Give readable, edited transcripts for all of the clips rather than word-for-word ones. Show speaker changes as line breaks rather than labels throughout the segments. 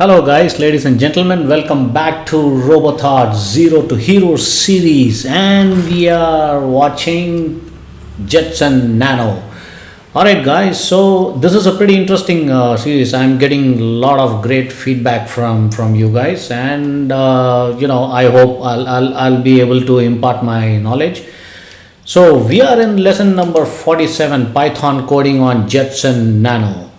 Hello, guys, ladies and gentlemen, welcome back to Robothought Zero to Hero series, and we are watching Jetson Nano. Alright, guys, so this is a pretty interesting series. I'm getting a lot of great feedback from you guys, and I hope I'll be able to impart my knowledge. So, we are in lesson number 47, Python coding on Jetson Nano,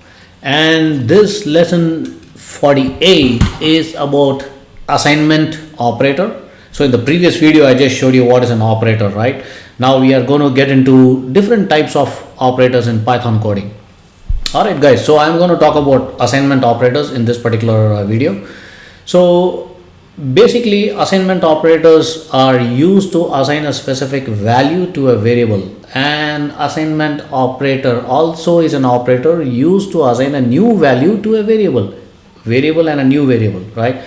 and this lesson 48 is about assignment operator. So in the previous video I just showed you what is an operator, right? Now we are going to get into different types of operators in Python coding. Alright guys, so I'm going to talk about assignment operators in this particular video. So basically assignment operators are used to assign a specific value to a variable. An assignment operator also is an operator used to assign a new value to a variable and a new variable, right?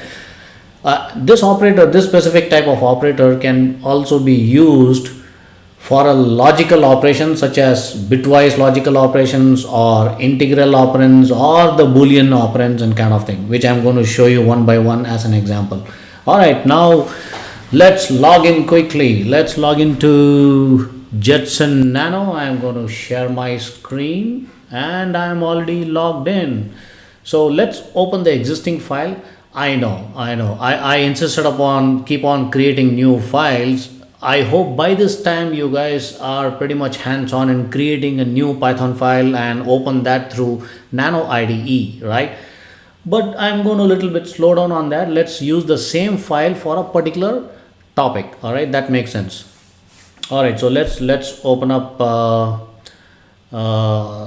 This specific type of operator can also be used for a logical operation such as bitwise logical operations or integral operands or the boolean operands and kind of thing, which I'm going to show you one by one as an example. All right, now let's log in quickly. Let's log into Jetson Nano. I'm going to share my screen and I'm already logged in. So let's open the existing file. I know. I insisted upon keep on creating new files. I hope by this time you guys are pretty much hands-on in creating a new Python file and open that through Nano IDE, right? But I'm going to a little bit slow down on that. Let's use the same file for a particular topic. All right, that makes sense. All right, so let's open up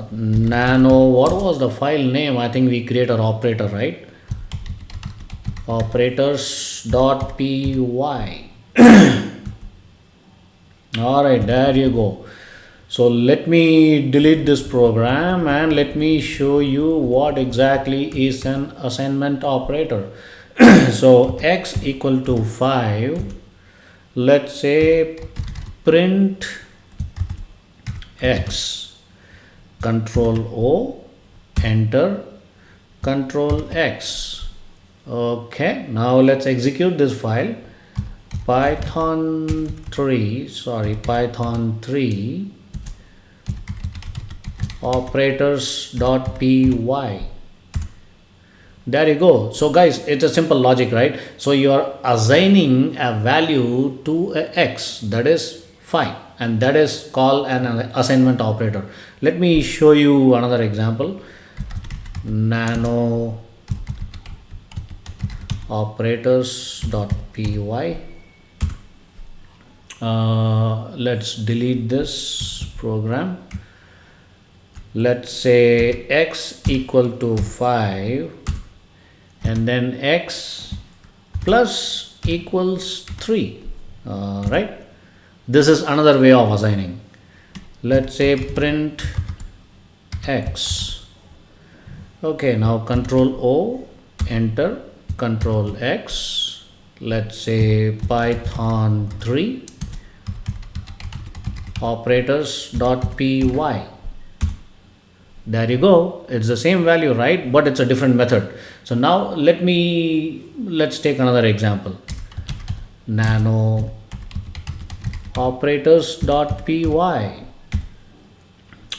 Nano. What was the file name? I think we create an operator, right? Operators.py. All right, there you go. So let me delete this program and let me show you what exactly is an assignment operator. So x equal to 5. Let's say print x. Control O, enter, Control X. Okay, now let's execute this file. Python 3 operators.py. There you go. So guys, it's a simple logic, right? So you are assigning a value to a x, that is 5, and that is called an assignment operator. Let me show you another example. Nano operators.py. Let's delete this program. Let's say x equal to 5 and then x plus equals 3, right? This is another way of assigning. Let's say print x. Okay, now Control O, enter, Control X. Let's say Python 3 operators.py. There you go. It's the same value, right? But it's a different method. So now let's take another example. Nano operators.py.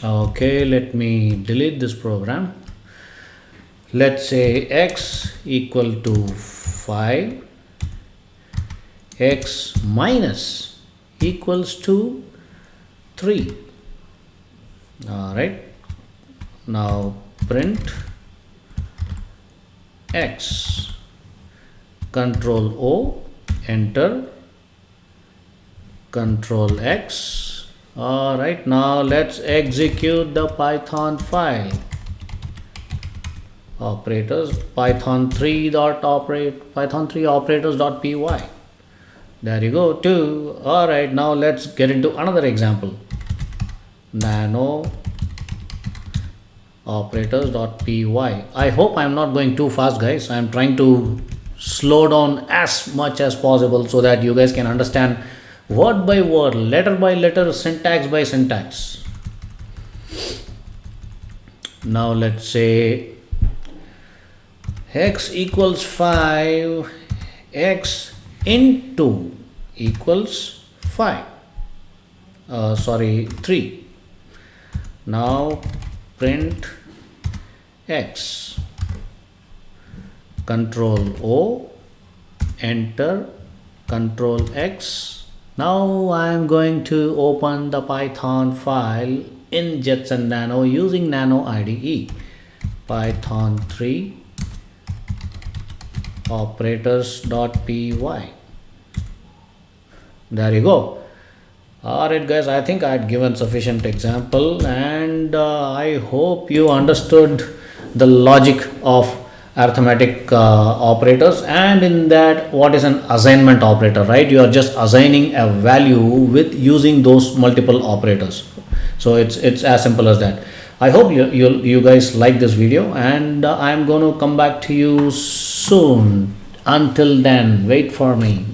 Okay, let me delete this program. Let's say x equal to 5, x minus equals to 3. All right, now print x. Control O, enter, Control X. All right, now let's execute the Python file. Operators python3 operators.py. There you go too. All right, now let's get into another example. Nano operators.py. I hope I'm not going too fast, guys. I'm trying to slow down as much as possible so that you guys can understand word by word, letter by letter, syntax by syntax. Now let's say x equals 5, x into equals 5, sorry 3. Now print x, control O, enter, control X. Now I am going to open the Python file in Jetson Nano using Nano IDE. Python 3 operators.py. There you go. Alright guys, I think I had given sufficient example, and I hope you understood the logic of arithmetic operators, and in that what is an assignment operator, right? You are just assigning a value with using those multiple operators. So it's as simple as that. I hope you guys like this video, and I'm going to come back to you soon. Until then, wait for me.